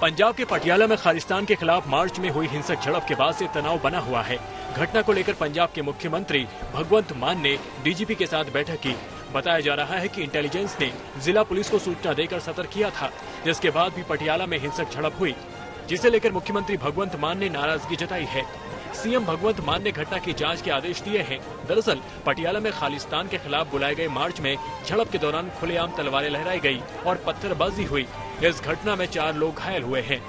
पंजाब के पटियाला में खालिस्तान के खिलाफ मार्च में हुई हिंसक झड़प के बाद से तनाव बना हुआ है। घटना को लेकर पंजाब के मुख्यमंत्री भगवंत मान ने डीजीपी के साथ बैठक की। बताया जा रहा है कि इंटेलिजेंस ने जिला पुलिस को सूचना देकर सतर्क किया था, जिसके बाद भी पटियाला में हिंसक झड़प हुई, जिसे लेकर मुख्यमंत्री भगवंत मान ने नाराजगी जताई है। सीएम भगवंत मान ने घटना की जांच के आदेश दिए हैं। दरअसल पटियाला में खालिस्तान के खिलाफ बुलाए गए मार्च में झड़प के दौरान खुलेआम तलवारें लहराई गई और पत्थरबाजी हुई। इस घटना में 4 लोग घायल हुए हैं।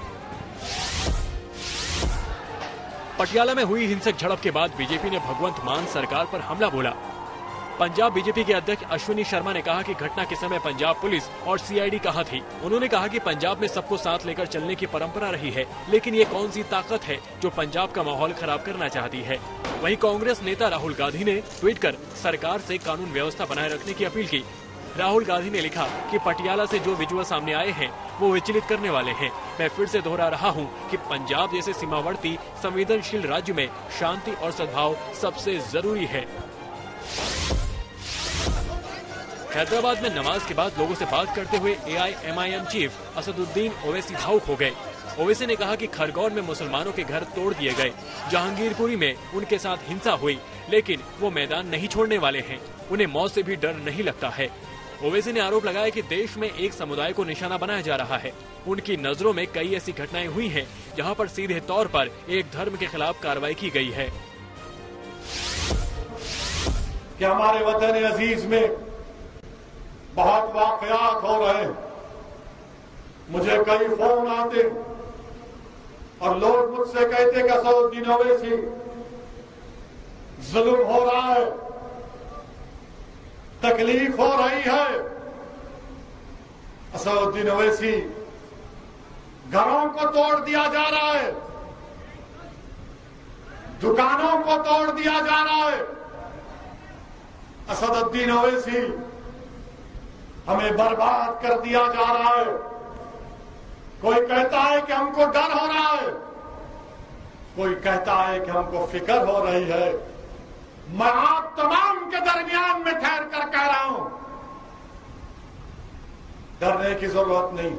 पटियाला में हुई हिंसक झड़प के बाद बीजेपी ने भगवंत मान सरकार पर हमला बोला। पंजाब बीजेपी के अध्यक्ष अश्विनी शर्मा ने कहा कि घटना के समय पंजाब पुलिस और सीआईडी कहां थी। उन्होंने कहा कि पंजाब में सबको साथ लेकर चलने की परंपरा रही है, लेकिन ये कौन सी ताकत है जो पंजाब का माहौल खराब करना चाहती है। वहीं कांग्रेस नेता राहुल गांधी ने ट्वीट कर सरकार से कानून व्यवस्था बनाए रखने की अपील की। राहुल गांधी ने लिखा कि पटियाला से जो विजुअल सामने आए हैं वो विचलित करने वाले हैं। मैं फिर से दोहरा रहा हूं कि पंजाब जैसे सीमावर्ती संवेदनशील राज्य में शांति और सद्भाव सबसे जरूरी है। हैदराबाद में नमाज के बाद लोगों से बात करते हुए AIMIM चीफ असदुद्दीन ओवैसी भावुक हो गए। ओवैसी ने कहा कि खरगोन में मुसलमानों के घर तोड़ दिए गए, जहांगीरपुरी में उनके साथ हिंसा हुई, लेकिन वो मैदान नहीं छोड़ने वाले हैं। उन्हें मौत से भी डर नहीं लगता है। ओवैसी ने आरोप लगाया कि देश में एक समुदाय को निशाना बनाया जा रहा है। उनकी नजरों में कई ऐसी घटनाएं हुई हैं जहां पर सीधे तौर पर एक धर्म के खिलाफ कार्रवाई की गई है। कि हमारे वतन अजीज में बहुत वाकयात हो रहे हैं। मुझे कई फोन आते और लोग मुझसे कहते कि असदुद्दीन ओवैसी जुल्म हो रहा है, तकलीफ हो रही है। असदुद्दीन ओवैसी घरों को तोड़ दिया जा रहा है, दुकानों को तोड़ दिया जा रहा है। असदुद्दीन ओवैसी हमें बर्बाद कर दिया जा रहा है। कोई कहता है कि हमको डर हो रहा है, कोई कहता है कि हमको फिक्र हो रही है। मैं आप तमाम के दरमियान में ठहर कर कह रहा हूं, डरने की जरूरत नहीं,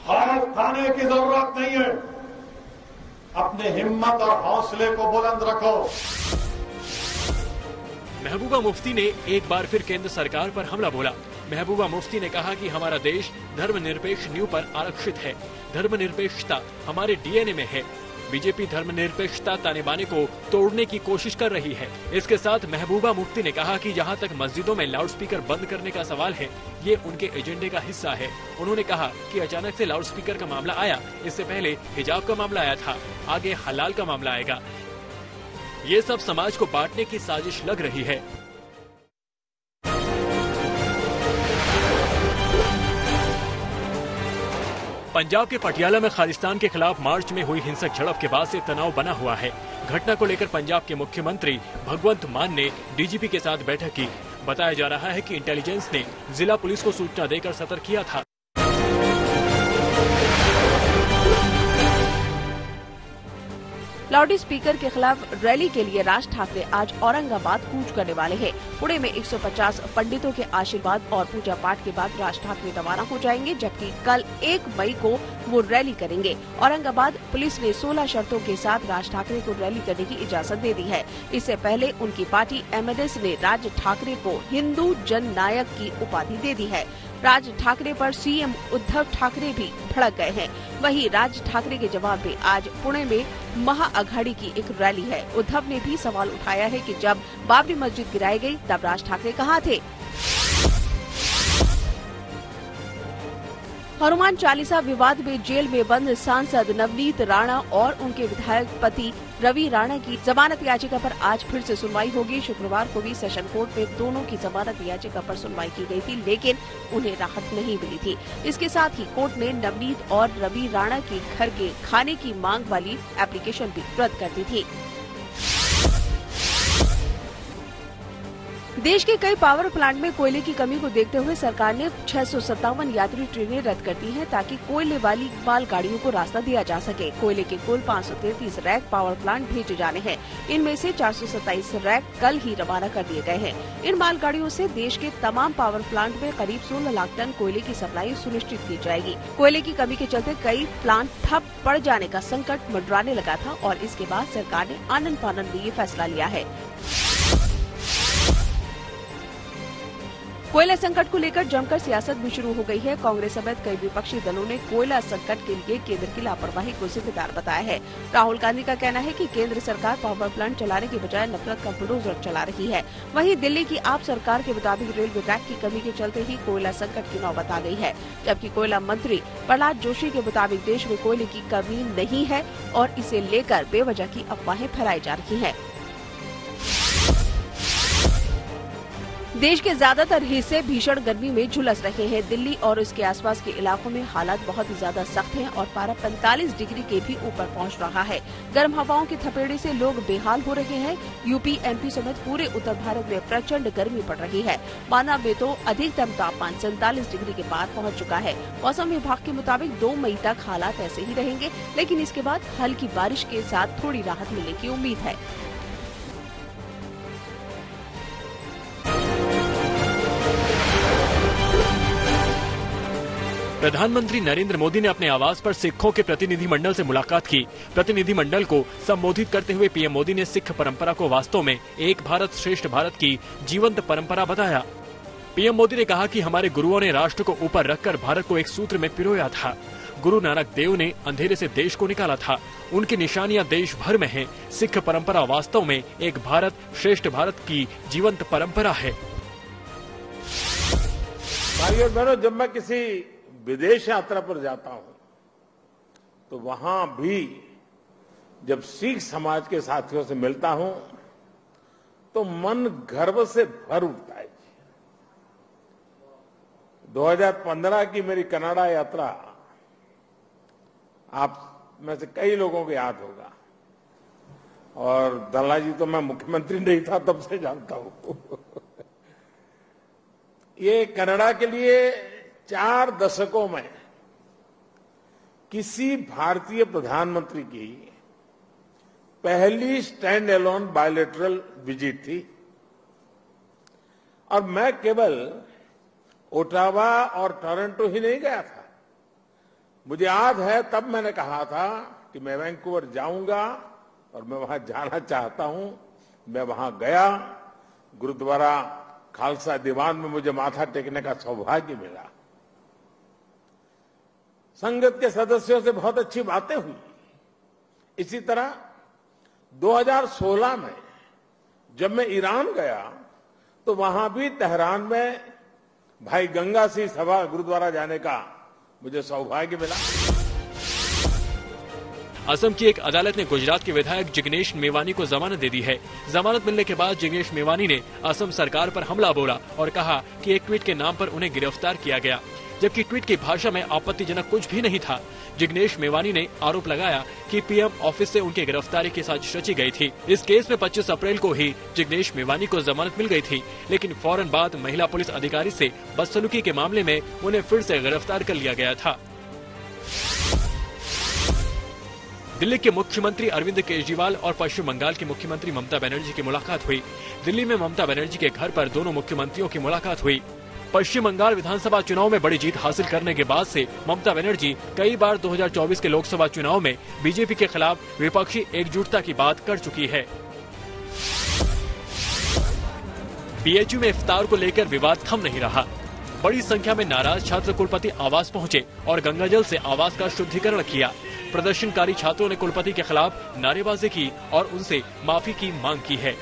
खौफ खाने की जरूरत नहीं है। अपने हिम्मत और हौसले को बुलंद रखो। महबूबा मुफ्ती ने एक बार फिर केंद्र सरकार पर हमला बोला। महबूबा मुफ्ती ने कहा कि हमारा देश धर्मनिरपेक्ष नींव पर आरक्षित है। धर्मनिरपेक्षता हमारे डीएनए में है। बीजेपी धर्मनिरपेक्षता ताने बाने को तोड़ने की कोशिश कर रही है। इसके साथ महबूबा मुफ्ती ने कहा कि जहां तक मस्जिदों में लाउडस्पीकर बंद करने का सवाल है, ये उनके एजेंडे का हिस्सा है। उन्होंने कहा कि अचानक से लाउडस्पीकर का मामला आया, इससे पहले हिजाब का मामला आया था, आगे हलाल का मामला आएगा। ये सब समाज को बांटने की साजिश लग रही है। पंजाब के पटियाला में खालिस्तान के खिलाफ मार्च में हुई हिंसक झड़प के बाद से तनाव बना हुआ है। घटना को लेकर पंजाब के मुख्यमंत्री भगवंत मान ने डीजीपी के साथ बैठक की। बताया जा रहा है कि इंटेलिजेंस ने जिला पुलिस को सूचना देकर सतर्क किया था। लाउड स्पीकर के खिलाफ रैली के लिए राज ठाकरे आज औरंगाबाद कूच करने वाले हैं। पुणे में 150 पंडितों के आशीर्वाद और पूजा पाठ के बाद राज ठाकरे रवाना हो जाएंगे, जबकि कल 1 मई को वो रैली करेंगे। औरंगाबाद पुलिस ने 16 शर्तों के साथ राज ठाकरे को रैली करने की इजाजत दे दी है। इससे पहले उनकी पार्टी एमएनएस ने राज ठाकरे को हिंदू जन नायक की उपाधि दे दी है। राज ठाकरे पर सीएम उद्धव ठाकरे भी भड़क गए हैं। वहीं राज ठाकरे के जवाब में आज पुणे में महाअघाड़ी की एक रैली है। उद्धव ने भी सवाल उठाया है कि जब बाबरी मस्जिद गिराई गई तब राज ठाकरे कहाँ थे। हनुमान चालीसा विवाद में जेल में बंद सांसद नवनीत राणा और उनके विधायक पति रवि राणा की जमानत याचिका पर आज फिर से सुनवाई होगी। शुक्रवार को भी सेशन कोर्ट में दोनों की जमानत याचिका पर सुनवाई की गई थी, लेकिन उन्हें राहत नहीं मिली थी। इसके साथ ही कोर्ट ने नवनीत और रवि राणा के घर के खाने की मांग वाली एप्लीकेशन भी रद्द कर दी थी। देश के कई पावर प्लांट में कोयले की कमी को देखते हुए सरकार ने 657 यात्री ट्रेनें रद्द कर दी हैं ताकि कोयले वाली मालगाड़ियों को रास्ता दिया जा सके। कोयले के कुल 533 रैक पावर प्लांट भेजे जाने हैं। इनमें से 427 रैक कल ही रवाना कर दिए गए हैं। इन मालगाड़ियों से देश के तमाम पावर प्लांट में करीब 16 लाख टन कोयले की सप्लाई सुनिश्चित की जाएगी। कोयले की कमी के चलते कई प्लांट ठप पड़ जाने का संकट मंडराने लगा था और इसके बाद सरकार ने आनन फानन में ये फैसला लिया है। कोयला संकट को लेकर जमकर सियासत भी शुरू हो गई है। कांग्रेस समेत कई विपक्षी दलों ने कोयला संकट के लिए केंद्र की लापरवाही को जिम्मेदार बताया है। राहुल गांधी का कहना है कि केंद्र सरकार पावर प्लांट चलाने की बजाय नफरत का बुलडोजर चला रही है। वहीं दिल्ली की आप सरकार के मुताबिक रेलवे ट्रैक की कमी के चलते ही कोयला संकट की नौबत आ गई है, जबकि कोयला मंत्री प्रहलाद जोशी के मुताबिक देश में कोयले की कमी नहीं है और इसे लेकर बेवजह की अफवाहें फैलाई जा रही हैं। देश के ज्यादातर हिस्से भीषण गर्मी में झुलस रहे हैं। दिल्ली और इसके आसपास के इलाकों में हालात बहुत ही ज्यादा सख्त हैं और पारा 45 डिग्री के भी ऊपर पहुंच रहा है। गर्म हवाओं की थपेड़े से लोग बेहाल हो रहे हैं। यूपी, एमपी समेत पूरे उत्तर भारत में प्रचंड गर्मी पड़ रही है। माना में तो अधिकतम तापमान 47 डिग्री के पार पहुंच चुका है। मौसम विभाग के मुताबिक 2 मई तक हालात ऐसे ही रहेंगे, लेकिन इसके बाद हल्की बारिश के साथ थोड़ी राहत मिलने की उम्मीद है। प्रधानमंत्री नरेंद्र मोदी ने अपने आवास पर सिखों के प्रतिनिधिमंडल से मुलाकात की। प्रतिनिधिमंडल को संबोधित करते हुए पीएम मोदी ने सिख परंपरा को वास्तव में एक भारत श्रेष्ठ भारत की जीवंत परंपरा बताया। पीएम मोदी ने कहा कि हमारे गुरुओं ने राष्ट्र को ऊपर रखकर भारत को एक सूत्र में पिरोया था। गुरु नानक देव ने अंधेरे से देश को निकाला था। उनकी निशानियां देश भर में हैं। सिख परंपरा वास्तव में एक भारत श्रेष्ठ भारत की जीवंत परंपरा है। भाइयों और बहनों, जब मैं किसी विदेश यात्रा पर जाता हूं तो वहां भी जब सिख समाज के साथियों से मिलता हूं तो मन गर्व से भर उठता है। 2015 की मेरी कनाडा यात्रा आप में से कई लोगों को याद होगा और दल्ला जी तो मैं मुख्यमंत्री नहीं था तब से जानता हूं। ये कनाडा के लिए 4 दशकों में किसी भारतीय प्रधानमंत्री की पहली स्टैंड एलोन बायलैटरल विजिट थी और मैं केवल ओटावा और टोरंटो ही नहीं गया था। मुझे याद है तब मैंने कहा था कि मैं वैंकूवर जाऊंगा और मैं वहां जाना चाहता हूं। मैं वहां गया। गुरुद्वारा खालसा दीवान में मुझे माथा टेकने का सौभाग्य मिला। संगत के सदस्यों से बहुत अच्छी बातें हुई। इसी तरह 2016 में जब मैं ईरान गया तो वहां भी तेहरान में भाई गंगा सिंह सभा गुरुद्वारा जाने का मुझे सौभाग्य मिला। असम की एक अदालत ने गुजरात के विधायक जिग्नेश मेवानी को जमानत दे दी है। जमानत मिलने के बाद जिग्नेश मेवानी ने असम सरकार पर हमला बोला और कहा कि एक ट्वीट के नाम पर उन्हें गिरफ्तार किया गया, जबकि ट्वीट की भाषा में आपत्तिजनक कुछ भी नहीं था। जिग्नेश मेवानी ने आरोप लगाया कि पीएम ऑफिस से उनकी गिरफ्तारी की साजिश रची गई थी। इस केस में 25 अप्रैल को ही जिग्नेश मेवानी को जमानत मिल गई थी, लेकिन फौरन बाद महिला पुलिस अधिकारी से बदसलूकी के मामले में उन्हें फिर से गिरफ्तार कर लिया गया था। दिल्ली के मुख्यमंत्री अरविंद केजरीवाल और पश्चिम बंगाल की मुख्यमंत्री ममता बनर्जी की मुलाकात हुई। दिल्ली में ममता बनर्जी के घर पर दोनों मुख्यमंत्रियों की मुलाकात हुई। पश्चिम बंगाल विधानसभा चुनाव में बड़ी जीत हासिल करने के बाद से ममता बनर्जी कई बार 2024 के लोकसभा चुनाव में बीजेपी के खिलाफ विपक्षी एकजुटता की बात कर चुकी है। बीएचयू में इफ्तार को लेकर विवाद थम नहीं रहा। बड़ी संख्या में नाराज छात्र कुलपति आवास पहुंचे और गंगाजल से आवास का शुद्धिकरण किया। प्रदर्शनकारी छात्रों ने कुलपति के खिलाफ नारेबाजी की और उनसे माफी की मांग की है।